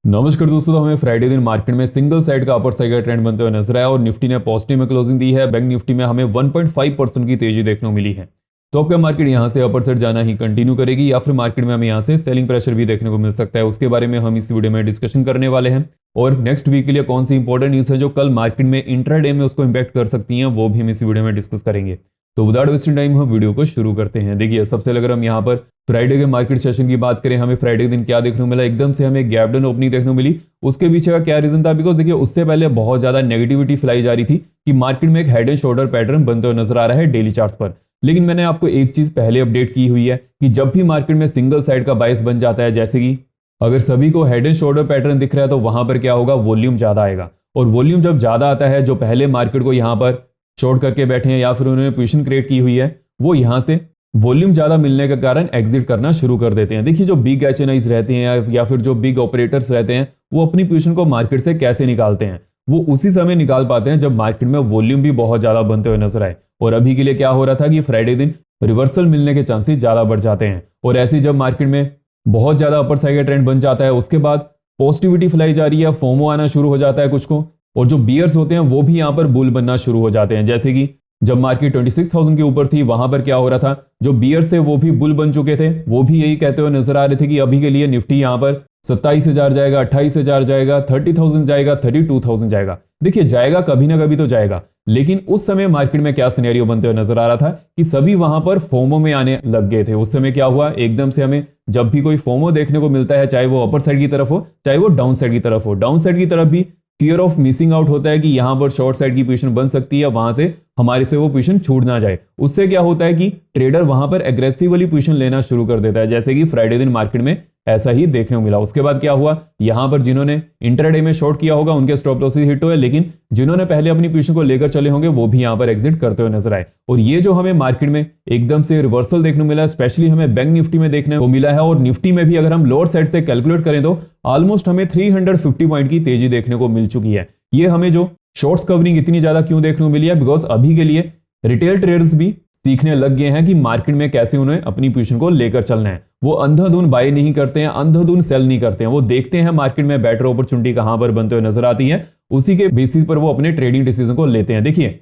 नमस्कार दोस्तों, तो हमें फ्राइडे दिन मार्केट में सिंगल साइड का अपर साइड का ट्रेंड बनते हुए नजर आया और निफ्टी ने पॉजिटिव में क्लोजिंग दी है। बैंक निफ्टी में हमें 1.5% की तेजी देखने को मिली है। तो अब क्या मार्केट यहां से अपर साइड जाना ही कंटिन्यू करेगी या फिर मार्केट में हमें यहां से सेलिंग प्रेशर भी देखने को मिल सकता है, उसके बारे में हम इस वीडियो में डिस्कशन करने वाले हैं। और नेक्स्ट वीक के लिए कौन सी इंपॉर्टेंट न्यूज है जो कल मार्केट में इंट्राडे में उसको इंपैक्ट कर सकती हैं, वो भी हम इस वीडियो में डिस्कस करेंगे। तो विदाउट वेस्टिंग टाइम हम वीडियो को शुरू करते हैं। देखिए, सबसे पहले अगर हम यहाँ पर फ्राइडे के मार्केट सेशन की बात करें, हमें फ्राइडे के दिन क्या देखने को मिला, एकदम से हमें गैप डाउन ओपनिंग देखने को मिली। उसके पीछे का क्या रीजन था? बिकॉज देखिए, उससे पहले बहुत ज्यादा नेगेटिविटी फैलाई जा रही थी कि मार्केट में एक हेड एंड शोल्डर पैटर्न बनते हुए नजर आ रहा है डेली चार्ट्स पर। लेकिन मैंने आपको एक चीज पहले अपडेट की हुई है कि जब भी मार्केट में सिंगल साइड का बायस बन जाता है, जैसे कि अगर सभी को हेड एंड शोल्डर पैटर्न दिख रहा है, तो वहां पर क्या होगा, वॉल्यूम ज्यादा आएगा। और वॉल्यूम जब ज्यादा आता है, जो पहले मार्केट को यहां पर शॉर्ट करके बैठे हैं या फिर उन्होंने पोजीशन क्रिएट की हुई है, वो यहां से वॉल्यूम ज्यादा मिलने के कारण एग्जिट करना शुरू कर देते हैं। देखिए, जो बिग एचएनआईज रहते हैं या फिर जो बिग ऑपरेटर्स रहते हैं, वो अपनी पोजीशन को मार्केट से कैसे निकालते हैं, वो उसी समय निकाल पाते हैं जब मार्केट में वॉल्यूम भी बहुत ज्यादा बनते हुए नजर आए। और अभी के लिए क्या हो रहा था कि फ्राइडे दिन रिवर्सल मिलने के चांसेस ज्यादा बढ़ जाते हैं। और ऐसे जब मार्केट में बहुत ज्यादा अपर साइड का ट्रेंड बन जाता है, उसके बाद पॉजिटिविटी फैलाई जा रही है, फोमो आना शुरू हो जाता है कुछ को, और जो बियर्स होते हैं वो भी यहाँ पर बुल बनना शुरू हो जाते हैं। जैसे कि जब मार्केट 26,000 के ऊपर थी, वहां पर क्या हो रहा था, जो बियर्स थे वो भी बुल बन चुके थे, वो भी यही कहते हुए नजर आ रहे थे कि अभी के लिए निफ्टी यहां पर 27,000 जाएगा, 28,000 जाएगा, 30,000 जाएगा, 32,000 जाएगा। देखिए, जाएगा कभी ना कभी तो जाएगा। लेकिन उस समय मार्केट में क्या सिनेरियो बनते हुए नजर आ रहा था कि सभी वहां पर फोमो में आने लग गए थे। उस समय क्या हुआ, एकदम से हमें जब भी कोई फोमो देखने को मिलता है, चाहे वो अपर साइड की तरफ हो चाहे वो डाउन साइड की तरफ हो, डाउन साइड की तरफ भी फियर ऑफ मिसिंग आउट होता है कि यहां पर शॉर्ट साइड की पोजीशन बन सकती है, वहां से हमारे से वो पोजीशन छूट ना जाए। उससे क्या होता है कि ट्रेडर वहां पर एग्रेसिवली पोजीशन लेना शुरू कर देता है, जैसे कि फ्राइडे दिन मार्केट में ऐसा ही देखने को मिला। उसके बाद क्या हुआ, यहां पर जिन्होंने इंट्राडे में शॉर्ट किया होगा उनके स्टॉप लॉसेस हिट हुए, लेकिन जिन्होंने पहले अपनी पोजीशन को लेकर चले होंगे वो भी यहां पर एग्जिट करते हुए नजर आए। और ये जो हमें मार्केट में एकदम से रिवर्सल देखने को मिला, स्पेशली हमें बैंक निफ्टी में देखने को मिला है। और निफ्टी में भी अगर हम लोअर साइड से कैलकुलेट करें तो ऑलमोस्ट हमें 350 पॉइंट की तेजी देखने को मिल चुकी है। ये हमें जो शॉर्ट्स कवरिंग इतनी ज्यादा क्यों देखने को मिली है, बिकॉज अभी के लिए रिटेल ट्रेडर्स भी सीखने लग गए हैं कि मार्केट में कैसे उन्हें अपनी पोजीशन को लेकर चलना है। वो अंधाधुन बाय नहीं करते हैं, अंधाधुन सेल नहीं करते हैं। वो देखते हैं मार्केट में बेटर अपॉर्चुनिटी कहां पर बनते हुए नजर आती है, उसी के बेसिस पर वो अपने ट्रेडिंग डिसीजन को लेते हैं। देखिए,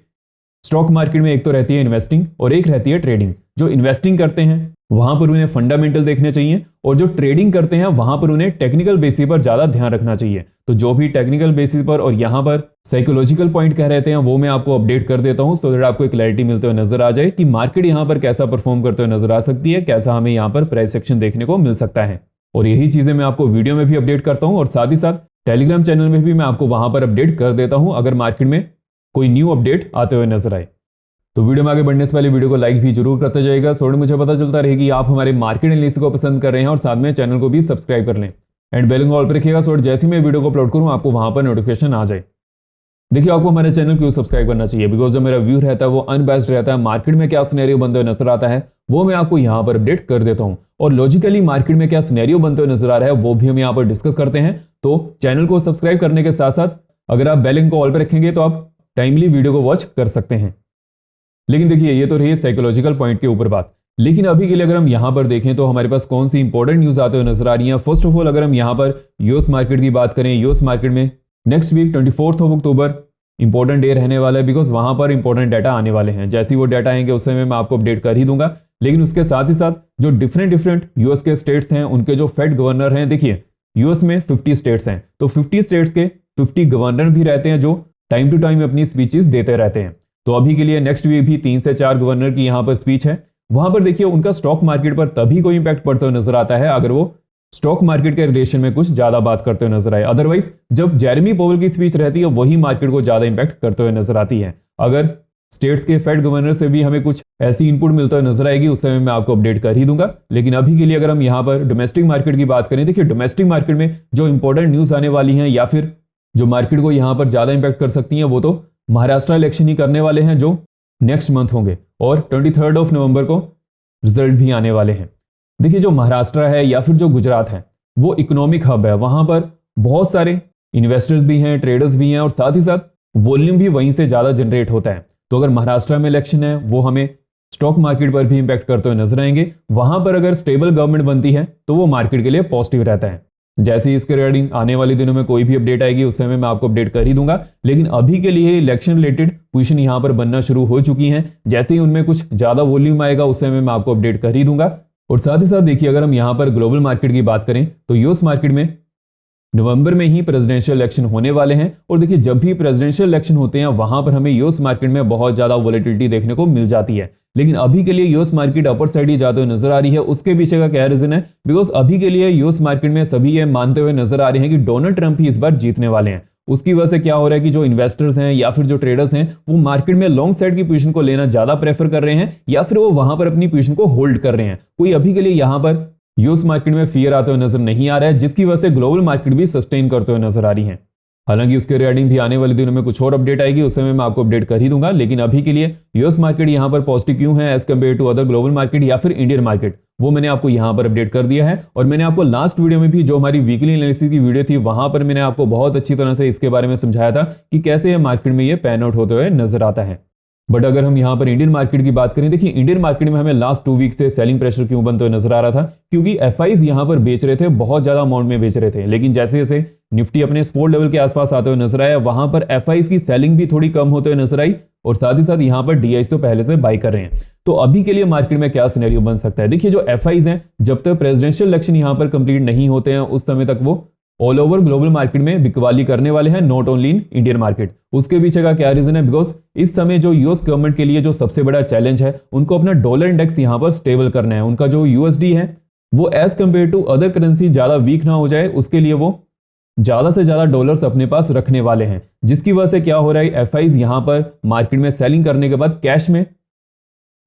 स्टॉक मार्केट में एक तो रहती है इन्वेस्टिंग और एक रहती है ट्रेडिंग। जो इन्वेस्टिंग करते हैं वहां पर उन्हें फंडामेंटल देखने चाहिए, और जो ट्रेडिंग करते हैं वहां पर उन्हें टेक्निकल बेसिस पर ज्यादा ध्यान रखना चाहिए। तो जो भी टेक्निकल बेसिस पर और यहां पर साइकोलॉजिकल पॉइंट कह रहते हैं, वो मैं आपको अपडेट कर देता हूं, सो दैट आपको क्लैरिटी मिलते हुए नजर आ जाए कि मार्केट यहां पर कैसा परफॉर्म करते हुए नजर आ सकती है, कैसा हमें यहां पर प्राइस एक्शन देखने को मिल सकता है। और यही चीजें मैं आपको वीडियो में भी अपडेट करता हूं, और साथ ही साथ टेलीग्राम चैनल में भी मैं आपको वहां पर अपडेट कर देता हूं अगर मार्केट में कोई न्यू अपडेट आते हुए नजर आए। तो वीडियो में आगे बढ़ने से पहले वीडियो को लाइक भी जरूर करते जाइएगा, सो मुझे पता चलता रहेगी आप हमारे मार्केट एनालिसिस को पसंद कर रहे हैं, और साथ में चैनल को भी सब्सक्राइब कर लें एंड बेल को ऑल पर रखिएगा, सो जैसे मैं वीडियो को अपलोड करूं आपको वहां पर नोटिफिकेशन आ जाए। देखिए, आपको हमारे चैनल क्यों सब्सक्राइब करना चाहिए, बिकॉज जो मेरा व्यू रहता है वो अनबैस्ड रहता है। मार्केट में क्या सिनेरियो बनते हुए नजर आता है वो मैं आपको यहाँ पर अपडेट कर देता हूँ, और लॉजिकली मार्केट में क्या सिनेरियो बनते हुए नजर आ रहा है वो भी हम यहाँ पर डिस्कस करते हैं। तो चैनल को सब्सक्राइब करने के साथ साथ अगर आप बेल को ऑल पर रखेंगे तो आप टाइमली वीडियो को वॉच कर सकते हैं। लेकिन देखिए, ये तो रही साइकोलॉजिकल पॉइंट के ऊपर बात। लेकिन अभी के लिए अगर हम यहां पर देखें तो हमारे पास कौन सी इंपॉर्टेंट न्यूज आते हुए नजर आ रही है। फर्स्ट ऑफ ऑल, अगर हम यहां पर यूएस मार्केट की बात करें, यूएस मार्केट में नेक्स्ट वीक 24 अक्टूबर इंपॉर्टेंट डे रहने वाला है, बिकॉज वहां पर इंपॉर्टेंट डाटा आने वाले हैं। जैसे ही वो डाटा आएंगे उस समय मैं आपको अपडेट कर ही दूंगा। लेकिन उसके साथ ही साथ जो डिफरेंट यूएस के स्टेट्स हैं, उनके जो फेड गवर्नर हैं, देखिए यूएस में 50 स्टेट्स हैं, तो 50 स्टेट्स के 50 गवर्नर भी रहते हैं जो टाइम टू टाइम अपनी स्पीचेस देते रहते हैं। तो अभी के लिए नेक्स्ट वीक भी 3 से 4 गवर्नर की यहां पर स्पीच है। वहां पर देखिए, उनका स्टॉक मार्केट पर तभी कोई इंपैक्ट पड़ता हुआ नजर आता है अगर वो स्टॉक मार्केट के रिलेशन में कुछ ज्यादा बात करते हुए नजर आए। अदरवाइज जब जेरेमी पोवेल की स्पीच रहती है वही मार्केट को ज्यादा इंपैक्ट करते हुए नजर आती है। अगर स्टेट्स के फेड गवर्नर से भी हमें कुछ ऐसी इनपुट मिलता हुआ नजर आएगी, उस समय मैं आपको अपडेट कर ही दूंगा। लेकिन अभी के लिए अगर हम यहाँ पर डोमेस्टिक मार्केट की बात करें, देखिए डोमेस्टिक मार्केट में जो इंपॉर्टेंट न्यूज आने वाली है या फिर जो मार्केट को यहाँ पर ज्यादा इंपैक्ट कर सकती है, वो तो महाराष्ट्र इलेक्शन ही करने वाले हैं जो नेक्स्ट मंथ होंगे, और 23 नवंबर को रिजल्ट भी आने वाले हैं। देखिए, जो महाराष्ट्र है या फिर जो गुजरात है वो इकोनॉमिक हब है, वहां पर बहुत सारे इन्वेस्टर्स भी हैं, ट्रेडर्स भी हैं, और साथ ही साथ वॉल्यूम भी वहीं से ज्यादा जनरेट होता है। तो अगर महाराष्ट्र में इलेक्शन है वो हमें स्टॉक मार्केट पर भी इंपैक्ट करते हुए नजर आएंगे। वहां पर अगर स्टेबल गवर्नमेंट बनती है तो वो मार्केट के लिए पॉजिटिव रहता है। जैसे ही इसके रिगार्डिंग आने वाले दिनों में कोई भी अपडेट आएगी उस समय मैं आपको अपडेट कर ही दूंगा। लेकिन अभी के लिए इलेक्शन रिलेटेड पोजीशन यहां पर बनना शुरू हो चुकी हैं। जैसे ही उनमें कुछ ज्यादा वॉल्यूम आएगा उस समय मैं आपको अपडेट कर ही दूंगा। और साथ ही साथ देखिए, अगर हम यहां पर ग्लोबल मार्केट की बात करें तो यूएस मार्केट में नवंबर में ही प्रेसिडेंशियल इलेक्शन होने वाले हैं। और देखिए, जब भी प्रेसिडेंशियल इलेक्शन होते हैं वहां पर हमें यूएस मार्केट में बहुत ज्यादा वोलेटिलिटी देखने को मिल जाती है। लेकिन अभी के लिए यूएस मार्केट अपर साइड ही जाते हुए नजर आ रही है। उसके पीछे का क्या रीजन है? बिकॉज अभी के लिए यूएस मार्केट में सभी ये मानते हुए नजर आ रहे हैं कि डोनाल्ड ट्रंप ही इस बार जीतने वाले हैं। उसकी वजह से क्या हो रहा है कि जो इन्वेस्टर्स हैं या फिर जो ट्रेडर्स हैं वो मार्केट में लॉन्ग साइड की पोजीशन को लेना ज्यादा प्रेफर कर रहे हैं, या फिर वो वहां पर अपनी पोजीशन को होल्ड कर रहे हैं। कोई अभी के लिए यहां पर यूएस मार्केट में फियर आते हुए नजर नहीं आ रहा है, जिसकी वजह से ग्लोबल मार्केट भी सस्टेन करते हुए नजर आ रही है। हालांकि उसके रिगार्डिंग भी आने वाले दिनों में कुछ और अपडेट आएगी, उस समय मैं आपको अपडेट कर ही दूंगा। लेकिन अभी के लिए यूएस मार्केट यहां पर पॉजिटिव क्यों है as compare to other global market या फिर इंडियन मार्केट, वो मैंने आपको यहां पर अपडेट कर दिया है। और मैंने आपको लास्ट वीडियो में भी, जो हमारी वीकली एनालिसिस की वीडियो थी, वहां पर मैंने आपको बहुत अच्छी तरह से इसके बारे में समझाया था कि कैसे ये मार्केट में ये पैन आउट होते हुए नजर आता है। बट अगर हम यहां पर इंडियन मार्केट की बात करें, देखिए इंडियन मार्केट में हमें लास्ट 2 वीक से सेलिंग प्रेशर क्यों बनते हुए नजर आ रहा था? क्योंकि एफआईज यहां पर बेच रहे थे, बहुत ज्यादा अमाउंट में बेच रहे थे। लेकिन जैसे जैसे निफ्टी अपने सपोर्ट लेवल के आसपास आते हुए नजर आया, वहां पर एफआईज की सेलिंग भी थोड़ी कम होते हुए नजर आई। और साथ ही साथ यहां पर डीआईज तो पहले से बाई कर रहे हैं। तो अभी के लिए मार्केट में क्या सिनेरियो बन सकता है? देखिए, जो एफआईज हैं, जब तक प्रेसिडेंशियल इलेक्शन यहां पर कंप्लीट नहीं होते हैं उस समय तक वो ऑल ओवर ग्लोबल मार्केट में बिकवाली करने वाले हैं, not only in Indian market. उसके पीछे का क्या रीजन है? बिकॉज इस समय जो यूएस गवर्नमेंट के लिए जो सबसे बड़ा चैलेंज है, उनको अपना डॉलर इंडेक्स यहां पर स्टेबल करना है। उनका जो यूएसडी है वो as compare to other currency ज्यादा वीक ना हो जाए, उसके लिए वो ज्यादा से ज्यादा डॉलर्स अपने पास रखने वाले हैं। जिसकी वजह से क्या हो रहा है, एफआईज यहां पर मार्केट में सेलिंग करने के बाद कैश में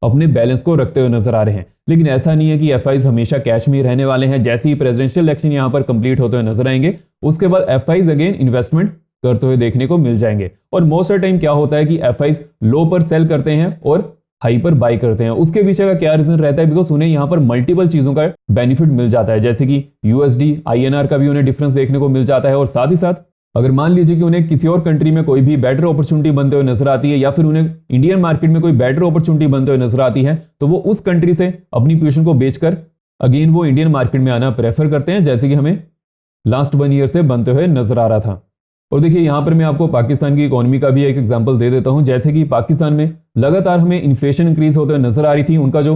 अपने बैलेंस को रखते हुए नजर आ रहे हैं। लेकिन ऐसा नहीं है कि एफआईज हमेशा कैश में ही रहने वाले हैं। जैसे ही प्रेसिडेंशियल इलेक्शन यहां पर कंप्लीट होते हुए नजर आएंगे, उसके बाद एफआईज अगेन इन्वेस्टमेंट करते हुए देखने को मिल जाएंगे। और मोस्ट ऑफ टाइम क्या होता है कि एफआईज लो पर सेल करते हैं और हाई पर बाई करते हैं। उसके पीछे का क्या रीजन रहता है? बिकॉज उन्हें यहां पर मल्टीपल चीजों का बेनिफिट मिल जाता है, जैसे कि यूएसडी आईएनआर का भी उन्हें डिफरेंस देखने को मिल जाता है। और साथ ही साथ अगर मान लीजिए कि उन्हें किसी और कंट्री में कोई भी बेटर अपॉर्चुनिटी बनते हुए नजर आती है, या फिर उन्हें इंडियन मार्केट में कोई बेटर अपॉर्चुनिटी बनते हुए नजर आती है, तो वो उस कंट्री से अपनी पोजीशन को बेचकर अगेन वो इंडियन मार्केट में आना प्रेफर करते हैं, जैसे कि हमें लास्ट 1 ईयर से बनते हुए नजर आ रहा था। और देखिए, यहां पर मैं आपको पाकिस्तान की इकोनॉमी का भी एक एग्जांपल दे देता हूं। जैसे कि पाकिस्तान में लगातार हमें इन्फ्लेशन इंक्रीज होते हुए नजर आ रही थी। उनका जो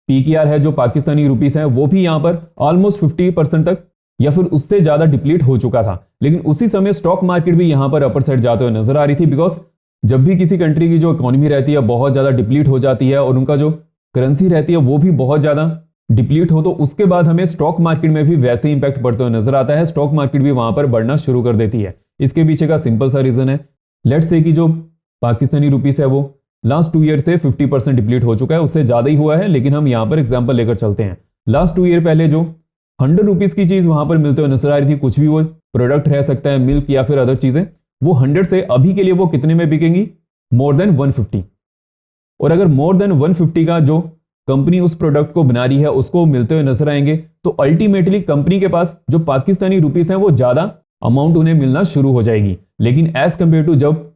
पीकेआर है, जो पाकिस्तानी रुपीस है, वो भी यहां पर ऑलमोस्ट 50% तक या फिर उससे ज्यादा डिप्लीट हो चुका था। लेकिन उसी समय स्टॉक मार्केट भी यहां पर अपर साइड जाते हुए नजर आ रही थी। बिकॉज जब भी किसी कंट्री की जो इकोनॉमी रहती है बहुत ज्यादा डिप्लीट हो जाती है और उनका जो करेंसी रहती है वो भी बहुत ज्यादा डिप्लीट हो, तो उसके बाद हमें स्टॉक मार्केट में भी वैसे इंपैक्ट पड़ते हुए नजर आता है। स्टॉक मार्केट भी वहां पर बढ़ना शुरू कर देती है। इसके पीछे का सिंपल सा रीजन है, लेट्स से कि जो पाकिस्तानी रुपीस है वो लास्ट 2 ईयर से 50% डिप्लीट हो चुका है, उससे ज्यादा ही हुआ है। लेकिन हम यहां पर एग्जाम्पल लेकर चलते हैं। लास्ट 2 ईयर पहले जो 100 रुपीज की चीज वहां पर मिलते हुए नजर आ रही थी, कुछ भी वो प्रोडक्ट रह सकता है, मिल्क या फिर अदर चीजें, वो 100 से अभी के लिए वो कितने में बिकेंगी? More than 150। और अगर मोर देन 150 का जो कंपनी उस प्रोडक्ट को बना रही है उसको मिलते हुए नजर आएंगे, तो अल्टीमेटली कंपनी के पास जो पाकिस्तानी रुपीस हैं वो ज्यादा अमाउंट उन्हें मिलना शुरू हो जाएगी। लेकिन एज कंपेयर टू जब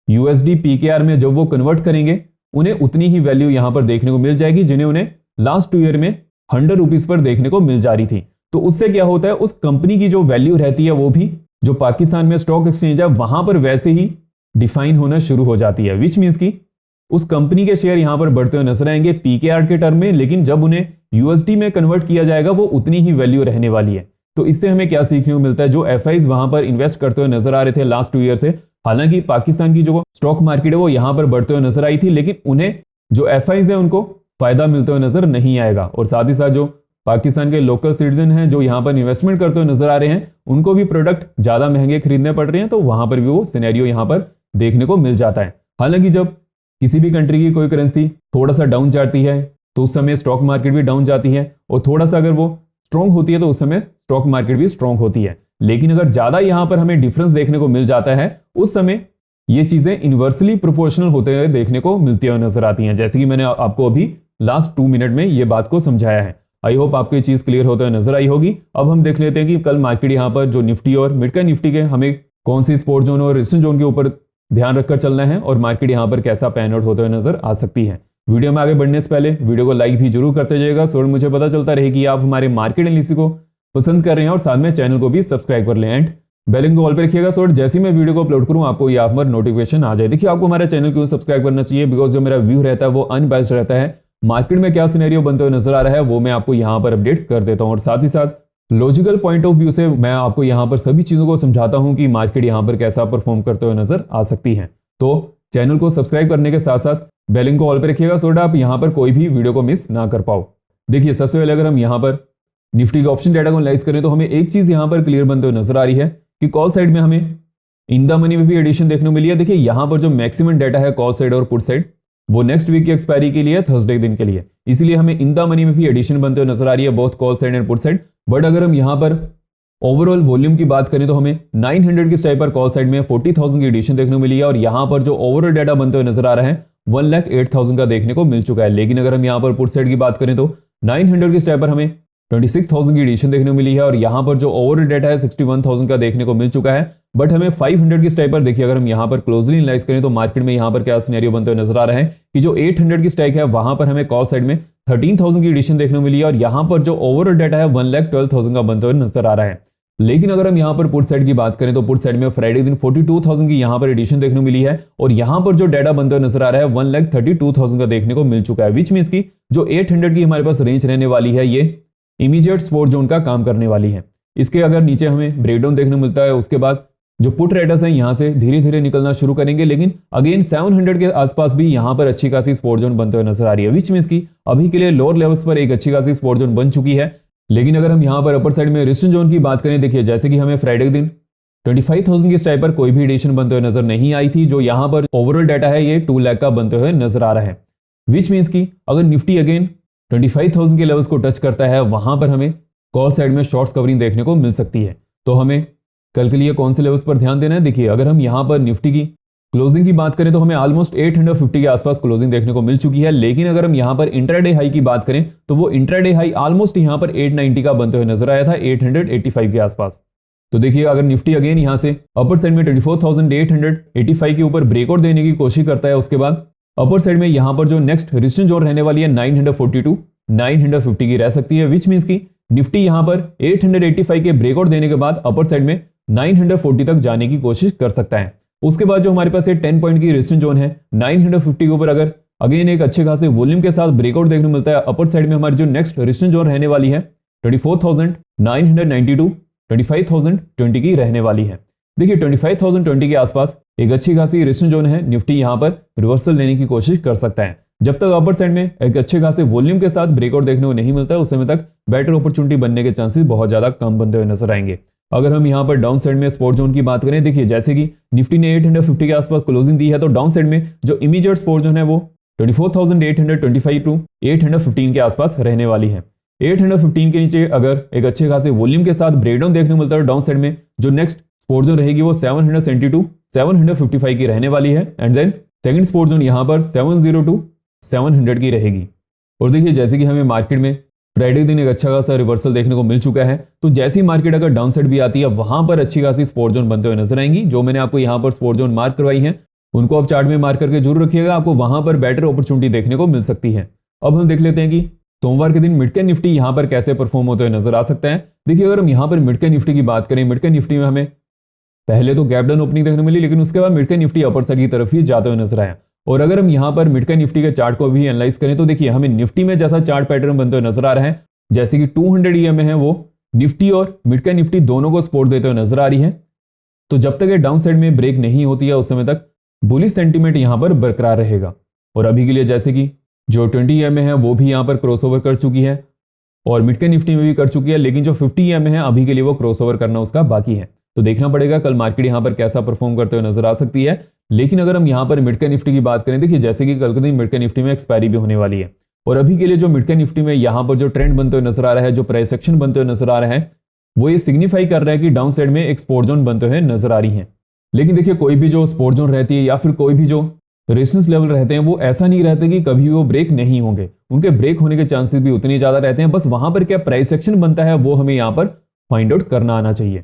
यूएसडी पीकेआर में जब वो कन्वर्ट करेंगे, उन्हें उतनी ही वैल्यू यहां पर देखने को मिल जाएगी जिन्हें उन्हें लास्ट 2 ईयर में 100 रुपीज पर देखने को मिल जा रही थी। तो उससे क्या होता है, उस कंपनी की जो वैल्यू रहती है वो भी जो पाकिस्तान में स्टॉक एक्सचेंज है वहां पर वैसे ही डिफाइन होना शुरू हो जाती है। विच मीन्स की उस कंपनी के शेयर यहां पर बढ़ते हुए नजर आएंगे पीकेआर के टर्म में, लेकिन जब उन्हें यूएसडी में कन्वर्ट किया जाएगा वो उतनी ही वैल्यू रहने वाली है। तो इससे हमें क्या सीखने को मिलता है? जो एफआईज वहां पर इन्वेस्ट करते हुए नजर आ रहे थे लास्ट 2 ईयर से, हालांकि पाकिस्तान की जो स्टॉक मार्केट है वो यहां पर बढ़ते हुए नजर आई थी, लेकिन उन्हें जो एफआईज है उनको फायदा मिलते हुए नजर नहीं आएगा। और साथ ही साथ जो पाकिस्तान के लोकल सिटीजन हैं जो यहां पर इन्वेस्टमेंट करते हुए नजर आ रहे हैं, उनको भी प्रोडक्ट ज्यादा महंगे खरीदने पड़ रहे हैं, तो वहां पर भी वो सिनेरियो यहां पर देखने को मिल जाता है। हालांकि जब किसी भी कंट्री की कोई करेंसी थोड़ा सा डाउन जाती है तो उस समय स्टॉक मार्केट भी डाउन जाती है, और थोड़ा सा अगर वो स्ट्रॉन्ग होती है तो उस समय स्टॉक मार्केट भी स्ट्रॉन्ग होती है। लेकिन अगर ज्यादा यहां पर हमें डिफरेंस देखने को मिल जाता है, उस समय ये चीजें इनवर्सली प्रोपोर्शनल होते हुए देखने को मिलती हुई नजर आती हैं, जैसे कि मैंने आपको अभी लास्ट 2 मिनट में ये बात को समझाया है। आई होप आपको ये चीज क्लियर होते हुए नजर आई होगी। अब हम देख लेते हैं कि कल मार्केट यहां पर जो निफ्टी और मिड कैप निफ्टी के हमें कौन सी स्पोर्ट जोन और रेजिस्टेंस जोन के ऊपर ध्यान रखकर चलना है, और मार्केट यहां पर कैसा पैन आउट होते हुए नजर आ सकती है। वीडियो में आगे बढ़ने से पहले वीडियो को लाइक भी जरूर करते जाइएगा, सो मुझे पता चलता रहे कि आप हमारे मार्केट एनालिसिस को पसंद कर रहे हैं और साथ में चैनल को भी सब्सक्राइब कर लें एंड बेल आइकन को ऑल पे रखिएगा सो जैसे ही मैं वीडियो को अपलोड करूं आपको यहाँ पर नोटिफिकेशन आ जाए। देखिए आपको हमारा चैनल क्यों सब्सक्राइब करना चाहिए, बिकॉज जो मेरा व्यू रहता है वो अनबायस्ड रहता है। मार्केट में क्या सिनेरियो बनते हुए नजर आ रहा है वो मैं आपको यहाँ पर अपडेट कर देता हूँ और साथ ही साथ लॉजिकल पॉइंट ऑफ व्यू से मैं आपको यहाँ पर सभी चीजों को समझाता हूँ कि मार्केट यहाँ पर कैसा परफॉर्म करते हुए नजर आ सकती है। तो चैनल को सब्सक्राइब करने के साथ साथ बेल आइकन को ऑल पे रखिएगा सो आप यहाँ पर कोई भी वीडियो को मिस ना कर पाओ। देखिए सबसे पहले अगर हम यहाँ पर निफ्टी के ऑप्शन डेटा को एनालाइज करें तो हमें एक चीज यहाँ पर क्लियर बनते हुए नजर आ रही है कि कॉल साइड में हमें इन द मनी में भी एडिशन देखने को मिली है। देखिए यहाँ पर जो मैक्सिमम डेटा है कॉल साइड और पुट साइड वो नेक्स्ट वीक की एक्सपायरी के लिए थर्सडे दिन के लिए, इसीलिए हमें इन द मनी में भी एडिशन बनते हुए नजर आ रही है both call side and put side. But अगर हम यहाँ पर ओवरऑल वॉल्यूम की बात करें तो हमें 900 की स्ट्राइक पर कॉल साइड में 40,000 की एडिशन देखने को मिली है और यहाँ पर जो ओवरऑल डेटा बनते हुए नजर आ रहा है 1,08,000 का देखने को मिल चुका है। लेकिन अगर हम यहाँ पर पुट साइड की बात करें तो 900 की स्ट्राइक पर हमें 26,000 की एडिशन देखने को मिली है और यहाँ पर जो ओवरऑल डेटा है 61,000 का देखने को मिल चुका है। बट हमें 500 की स्ट्राइक पर देखिए अगर हम यहाँ पर क्लोजली एनालाइज करें तो मार्केट में यहाँ पर क्या सिनेरियो बनते हुए नजर आ रहा है कि जो 800 की स्ट्राइक है वहां पर हमें कॉल साइड में 13,000 की एडिशन देखने को मिली है और यहाँ पर जो ओवरऑल डेटा है 1,12,000 का बनते हुए नजर आ रहा है। लेकिन अगर हम यहाँ पर पुट साइड की बात करें तो पुट साइड में फ्राइडे दिन 42,000 की यहाँ पर एडिशन देखने को मिली है और यहाँ पर जो डेटा बनते हुए नजर आ रहा है 1,32,000 का देखने को मिल चुका है, विच मीन्स की जो 800 की हमारे पास रेंज रहने वाली है ये इमीडिएट सपोर्ट जोन का काम करने वाली है। इसके अगर नीचे हमें ब्रेकडाउन देखने को मिलता है उसके बाद जो पुट राइडर्स हैं यहाँ से धीरे धीरे निकलना शुरू करेंगे, लेकिन अगेन 700 के आसपास भी यहाँ पर अच्छी खासी सपोर्ट जोन बनते हुए नजर आ रही है, विच मीन्स की अभी के लिए लोअर लेवल्स पर एक अच्छी खासी सपोर्ट जोन बन चुकी है। लेकिन अगर हम यहाँ पर अपर साइड में रेजिस्टेंस जोन की बात करें, देखिए जैसे कि हमें फ्राइडे के दिन 25,000 की स्ट्राइक पर कोई भी एडिशन बनते हुए नजर नहीं आई थी, जो यहाँ पर ओवरऑल डाटा है ये 2 लाख का बनते हुए नजर आ रहा है, विच मीन्स की अगर निफ्टी अगेन 25,000 के लेवल्स को टच करता है वहां पर हमें कॉल साइड में शॉर्ट्स कवरिंग देखने को मिल सकती है। तो हमें कल के लिए कौन से लेवल्स पर ध्यान देना है, देखिए अगर हम यहाँ पर निफ्टी की क्लोजिंग की बात करें तो हमें ऑलमोस्ट 850 के आसपास क्लोजिंग देखने को मिल चुकी है। लेकिन अगर हम यहाँ पर इंट्राडे हाई की बात करें तो वो इंट्राडे हाई ऑलमोस्ट यहाँ पर 890 का बनते हुए नजर आया था 885 के आसपास। तो देखिए अगर निफ्टी अगेन यहाँ से अपर साइड में 24,885 के ऊपर ब्रेकआउट देने की कोशिश करता है, उसके बाद अपर साइड में यहाँ पर जो नेक्स्ट रेजिस्टेंस जोन रहने वाली है 942 950 की रह सकती है, विच मीन्स की निफ्टी यहाँ पर 885 के ब्रेकआउट देने के बाद अपर साइड में 940 तक जाने की कोशिश कर सकता है। उसके बाद जो हमारे पास ये 10 पॉइंट की रेजिस्टेंस जोन है 950 के ऊपर अगर अगेन एक अच्छे खासे वॉल्यूम के साथ ब्रेकआउट देखने को मिलता है, अपर साइड में हमारी जो नेक्स्ट रेजिस्टेंस जोन रहने वाली है 24,992 25,020 की रहने वाली है। देखिए 25,020 के आसपास एक अच्छी खासी रेजिस्टेंस जोन है, निफ्टी यहाँ पर रिवर्सल लेने की कोशिश कर सकता है। जब तक अपर साइड में एक अच्छे खासे वॉल्यूम के साथ ब्रेकआउट देखने को नहीं मिलता है उस समय तक बेटर अपॉर्चुनिटी बनने के चांसेस बहुत ज्यादा कम बनते हुए नजर आएंगे। अगर हम यहाँ पर डाउन साइड में सपोर्ट जोन की बात करें, देखिए जैसे कि निफ्टी ने 850 के आसपास क्लोजिंग दी है तो डाउन साइड में जो इमीडिएट सपोर्ट जोन है वो 24,825 टू 815 के आसपास रहने वाली है। 815 के नीचे अगर एक अच्छे खासे वॉल्यूम के साथ ब्रेकडाउन देखने को मिलता है डाउन साइड में जो नेक्स्ट सपोर्ट जोन रहेगी वो 772 755 की रहने वाली है and then second support zone यहाँ पर 702 700 की रहेगी। और देखिए जैसे कि हमें मार्केट में फ्राइडे दिन एक अच्छा खासा रिवर्सल देखने को मिल चुका है, तो जैसी मार्केट अगर डाउन साइड भी आती है वहां पर अच्छी खासी सपोर्ट जोन बनते हुए नजर आएंगी। जो मैंने आपको यहाँ पर सपोर्ट जोन मार्क करवाई है उनको आप चार्ट में मार्क करके जरूर रखिएगा, आपको वहां पर बेटर अपॉर्चुनिटी देखने को मिल सकती है। अब हम देख लेते हैं कि सोमवार के दिन मिड कैप निफ्टी यहाँ पर कैसे परफॉर्म होते हुए नजर आ सकता है। देखिए अगर हम यहाँ पर मिड कैप निफ्टी की बात करें, मिड कैप निफ्टी में हमें पहले तो गैप डाउन ओपनिंग देखने को मिली, लेकिन उसके बाद mid cap Nifty upper side की तरफ ही जाते हुए नजर आया। और अगर हम यहाँ पर मिड कैप निफ्टी के चार्ट को भी एनालाइज करें तो देखिए हमें निफ्टी में जैसा चार्ट पैटर्न बनते हुए नजर आ रहा है, जैसे कि 200 EMA है वो निफ्टी और मिड कैप निफ्टी दोनों को सपोर्ट देते हुए नजर आ रही है। तो जब तक ये डाउन साइड में ब्रेक नहीं होती है उस समय तक बुलिश सेंटीमेंट यहाँ पर बरकरार रहेगा। और अभी के लिए जैसे कि जो 20 EMA है वो भी यहाँ पर क्रॉसओवर कर चुकी है और मिड कैप निफ्टी में भी कर चुकी है, लेकिन जो 50 EMA है अभी के लिए वो क्रॉसओवर करना उसका बाकी है। तो देखना पड़ेगा कल मार्केट यहाँ पर कैसा परफॉर्म करते हुए नजर आ सकती है। लेकिन अगर हम यहाँ पर मिड कैप निफ्टी की बात करें, देखिए जैसे कि कल के दिन मिड कैप निफ्टी में एक्सपायरी भी होने वाली है और अभी के लिए जो मिड कैप निफ्टी में यहाँ पर जो ट्रेंड बनते हुए नजर आ रहा है, जो प्राइस एक्शन बनते हुए नजर आ रहा है, वो ये सिग्निफाई कर रहा है कि डाउन साइड में एक सपोर्ट जोन बनते हुए नजर आ रही है। लेकिन देखिए कोई भी जो सपोर्ट जोन रहती है या फिर कोई भी जो रेजिस्टेंस लेवल रहते हैं वो ऐसा नहीं रहते कि कभी वो ब्रेक नहीं होंगे, उनके ब्रेक होने के चांसेस भी उतने ज्यादा रहते हैं। बस वहां पर क्या प्राइस एक्शन बनता है वो हमें यहाँ पर फाइंड आउट करना आना चाहिए।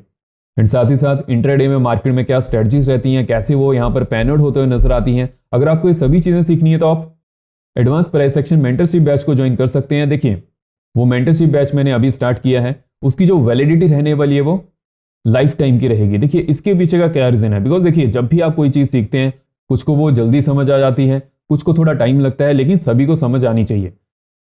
एंड साथ ही साथ इंट्राडे में मार्केट में क्या स्ट्रेटजीज रहती हैं, कैसे वो यहाँ पर पैन आउट होते हुए नजर आती हैं। अगर आपको ये सभी चीजें सीखनी है तो आप advance price action mentorship batch को ज्वाइन कर सकते हैं। देखिए वो मेंटरशिप बैच मैंने अभी स्टार्ट किया है, उसकी जो वैलिडिटी रहने वाली है वो लाइफ टाइम की रहेगी। देखिए इसके पीछे का क्या रीजन है, बिकॉज देखिए जब भी आप कोई चीज सीखते हैं कुछ को वो जल्दी समझ आ जाती है, कुछ को थोड़ा टाइम लगता है, लेकिन सभी को समझ आनी चाहिए।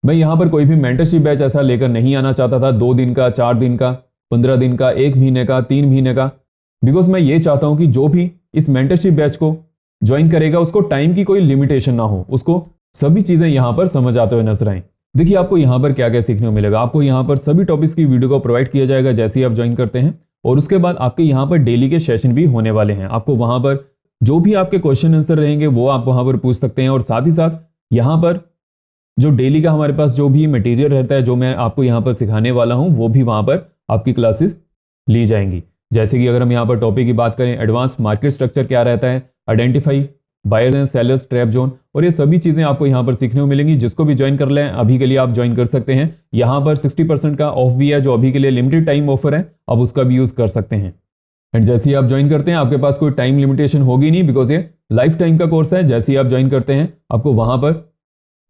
मैं यहाँ पर कोई भी मेंटरशिप बैच ऐसा लेकर नहीं आना चाहता था 2 दिन का, 4 दिन का, 15 दिन का, 1 महीने का, 3 महीने का, बिकॉज मैं ये चाहता हूं कि जो भी इस मेंटरशिप बैच को ज्वाइन करेगा उसको टाइम की कोई लिमिटेशन ना हो, उसको सभी चीजें यहां पर समझ आते हुए नजर आए। देखिए आपको यहां पर क्या क्या सीखने को मिलेगा, आपको यहां पर सभी टॉपिक्स की वीडियो को प्रोवाइड किया जाएगा जैसे ही आप ज्वाइन करते हैं, और उसके बाद आपके यहां पर डेली के सेशन भी होने वाले हैं। आपको वहां पर जो भी आपके क्वेश्चन आंसर रहेंगे वो आप वहां पर पूछ सकते हैं, और साथ ही साथ यहां पर जो डेली का हमारे पास जो भी मटेरियल रहता है जो मैं आपको यहाँ पर सिखाने वाला हूँ वो भी वहाँ पर आपकी क्लासेस ली जाएंगी। जैसे कि अगर हम यहाँ पर टॉपिक की बात करें, एडवांस मार्केट स्ट्रक्चर क्या रहता है, identify buyers and sellers, trap zone, और ये सभी चीजें आपको यहाँ पर सीखने को मिलेंगी। जिसको भी ज्वाइन कर लें अभी के लिए आप ज्वाइन कर सकते हैं। यहाँ पर 60% का ऑफ भी है जो अभी के लिए लिमिटेड टाइम ऑफर है, अब उसका भी यूज कर सकते हैं। एंड जैसे ही आप ज्वाइन करते हैं आपके पास कोई टाइम लिमिटेशन होगी नहीं, बिकॉज ये लाइफ टाइम का कोर्स है। जैसे ही आप ज्वाइन करते हैं आपको वहां पर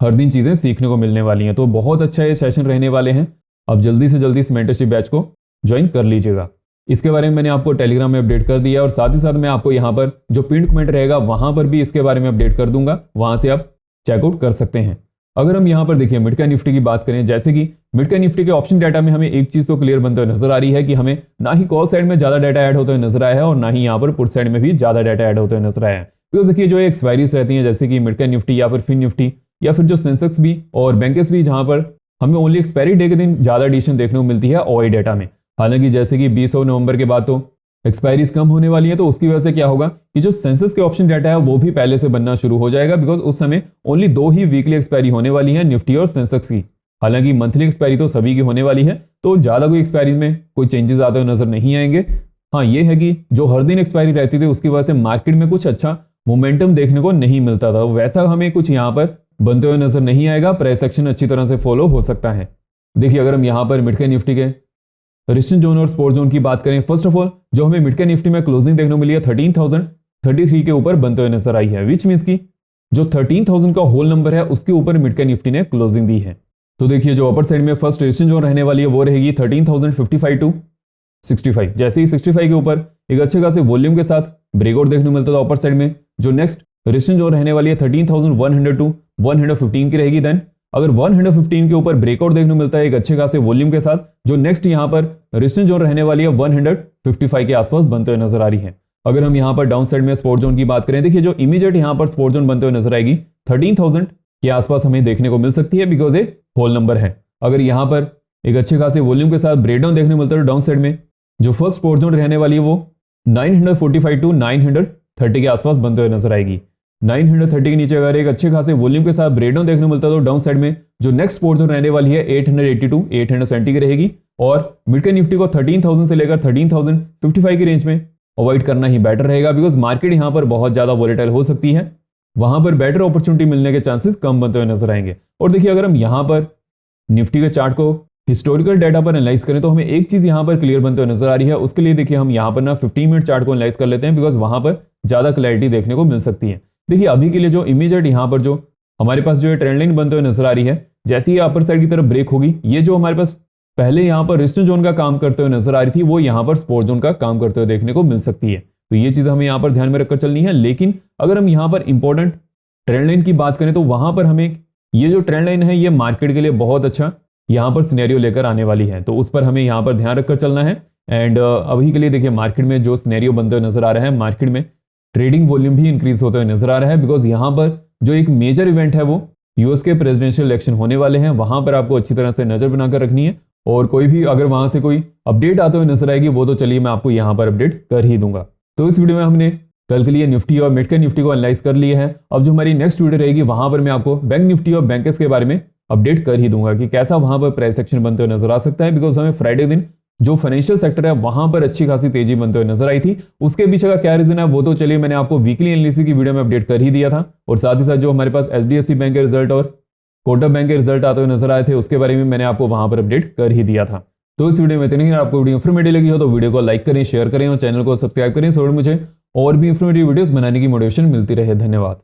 हर दिन चीजें सीखने को मिलने वाली हैं। तो बहुत अच्छा ये सेशन रहने वाले हैं। अब जल्दी से जल्दी इस मेंटरशिप बैच को ज्वाइन कर लीजिएगा। इसके बारे में मैंने आपको टेलीग्राम में अपडेट कर दिया, और साथ ही साथ मैं आपको यहाँ पर जो पिन कमेंट रहेगा वहां पर भी इसके बारे में अपडेट कर दूंगा, वहां से आप चेकआउट कर सकते हैं। अगर हम यहाँ पर देखिए मिड कैप निफ्टी की बात करें, जैसे कि मिड कैप निफ्टी के ऑप्शन डाटा में हमें एक चीज तो क्लियर बनते हुए नजर आ रही है कि हमें ना ही कॉल साइड में ज्यादा डाटा ऐड होते हुए नजर आया है, और ना ही यहाँ पर पुट साइड में भी ज्यादा डाटा ऐड होते हुए नजर आया है। बिकॉज देखिए जो एक्सपायरीज रहती है जैसे कि मिड कैप निफ्टी या फिर फिन निफ्टी या फिर जो सेंसेक्स भी और बैंकेस भी, जहां पर हमें ओनली एक्सपायरी डे के दिन ज्यादा एडिशन देखने को मिलती है ओआई डेटा में। हालांकि जैसे कि 20 नवंबर के बाद तो एक्सपायरीज कम होने वाली है, तो उसकी वजह से क्या होगा कि जो सेंसस के ऑप्शन डाटा है वो भी पहले से बनना शुरू हो जाएगा, बिकॉज उस समय ओनली 2 ही वीकली एक्सपायरी होने वाली है, निफ्टी और सेंसेक्स की। हालांकि मंथली एक्सपायरी तो सभी की होने वाली है, तो ज्यादा कोई एक्सपायरी में कोई चेंजेस आते हुए नजर नहीं आएंगे। हाँ ये है कि जो हर दिन एक्सपायरी रहती थी उसकी वजह से मार्केट में कुछ अच्छा मोमेंटम देखने को नहीं मिलता था, वैसा हमें कुछ यहाँ पर बनते हुए नजर नहीं आएगा। प्राइस एक्शन अच्छी तरह से फॉलो हो सकता है। देखिए अगर हम यहाँ पर मिड कैप निफ्टी के रेजिस्टेंस जोन और सपोर्ट जोन की बात करें, फर्स्ट ऑफ ऑल जो हमें मिड कैप निफ्टी में क्लोजिंग देखने को मिली है 13,033 के ऊपर बनते हुए नजर आई है, विच मीन्स की जो 13,000 का होल नंबर है उसके ऊपर मिड कैप निफ्टी ने क्लोजिंग दी है। तो देखिए जो अपर साइड में फर्स्ट रेजिस्टेंस जोन रहने वाली है वो रहेगी 13,055 टू 65। जैसे ही 65 के ऊपर एक अच्छे खासे वॉल्यूम के साथ ब्रेकआउट देखने को मिलता था अपर साइड में, जो नेक्स्ट रेजिस्टेंस जोन रहने वाली है 13,100 टू 115 की रहेगी। देन अगर 115 के ऊपर ब्रेकआउट देखने को मिलता है एक अच्छे खासे वॉल्यूम के साथ, जो नेक्स्ट यहाँ पर रेजिस्टेंस जोन रहने वाली है 155 के आसपास बनते हुए नजर आ रही है। अगर हम यहाँ पर डाउन साइड में सपोर्ट जोन की बात करें, देखिए जो इमीडिएट यहाँ पर सपोर्ट जोन बनते हुए नजर आएगी 13,000 के आसपास हमें देखने को मिल सकती है, बिकॉज ये होल नंबर है। अगर यहाँ पर एक अच्छे खासे वॉल्यूम के साथ ब्रेकडाउन देखने को मिलता है डाउन साइड में, जो फर्स्ट सपोर्ट जोन रहने वाली है वो 945 टू 930 के आसपास बनते हुए नजर आएगी। 930 के नीचे अगर एक अच्छे खासे वॉल्यूम के साथ ब्रेकडाउन देखने को मिलता है तो डाउन साइड में जो नेक्स्ट सपोर्ट जोन रहने वाली है 880 टू 870 की रहेगी। और मिड कैप निफ्टी को 13,000 से लेकर 13,055 की रेंज में अवॉइड करना ही बेटर रहेगा, बिकॉज मार्केट यहाँ पर बहुत ज्यादा वोलेटाइल हो सकती है, वहां पर बेटर अपॉर्चुनिटी मिलने के चांसेस कम बनते हुए नजर आएंगे। और देखिए अगर हम यहाँ पर निफ्टी के चार्ट को हिस्टोरिकल डाटा पर एनालाइज करें तो हमें एक चीज यहाँ पर क्लियर बनते हुए नजर आ रही है। उसके लिए देखिए हम यहाँ पर ना 15 मिनट चार्ट को एनालाइज कर लेते हैं, बिकॉज वहां पर ज्यादा क्लैरिटी देखने को मिल सकती है। देखिए अभी के लिए जो इमीडिएट यहाँ पर जो हमारे पास जो ट्रेंड लाइन बनते हुए नजर आ रही है, जैसे ही अपर साइड की तरफ ब्रेक होगी, ये जो हमारे पास पहले यहाँ पर रेजिस्टेंस जोन का काम करते हुए नजर आ रही थी वो यहाँ पर सपोर्ट जोन का काम करते हुए देखने को मिल सकती है। तो ये चीज हमें यहाँ पर ध्यान में रखकर चलनी है। लेकिन अगर हम यहाँ पर इंपॉर्टेंट ट्रेंड लाइन की बात करें तो वहां पर हमें ये जो ट्रेंड लाइन है ये मार्केट के लिए बहुत अच्छा यहाँ पर सिनेरियो लेकर आने वाली है, तो उस पर हमें यहाँ पर ध्यान रखकर चलना है। एंड अभी के लिए देखिए मार्केट में जो सिनेरियो बनते हुए नजर आ रहा है, मार्केट में ट्रेडिंग वॉल्यूम भी इंक्रीज होते हुए नजर आ रहा है, बिकॉज यहाँ पर जो एक मेजर इवेंट है वो यूएस के प्रेसिडेंशियल इलेक्शन होने वाले हैं, वहां पर आपको अच्छी तरह से नजर बनाकर रखनी है। और कोई भी अगर वहां से कोई अपडेट आते हुए नजर आएगी वो तो चलिए मैं आपको यहाँ पर अपडेट कर ही दूंगा। तो इस वीडियो में हमने कल के लिए निफ्टी और मिड कैप निफ्टी को एनालाइज कर लिया है। अब जो हमारी नेक्स्ट वीडियो रहेगी वहां पर मैं आपको बैंक निफ्टी और बैंकेस के बारे में अपडेट कर ही दूंगा कि कैसा वहां पर प्राइस एक्शन बनते हुए नजर आ सकता है, बिकॉज हमें फ्राइडे दिन जो फाइनेंशियल सेक्टर है वहां पर अच्छी खासी तेजी बनते हुए नजर आई थी। उसके पीछे का क्या रीजन है वो तो चलिए मैंने आपको वीकली एनालिसिस की वीडियो में अपडेट कर ही दिया था, और साथ ही साथ जो हमारे पास एचडीएफसी बैंक के रिजल्ट और कोटक बैंक के रिजल्ट आते हुए नजर आए थे उसके बारे में मैंने आपको वहां पर अपडेट कर ही दिया था। तो इस वीडियो में इतना ही। आपको वीडियो इन्फॉर्मेटिव लगी हो तो वीडियो को लाइक करें, शेयर करें और चैनल को सब्सक्राइब करें, सो मुझे और भी इन्फॉर्मेटिव वीडियोस बनाने की मोटिवेशन मिलती रहे। धन्यवाद।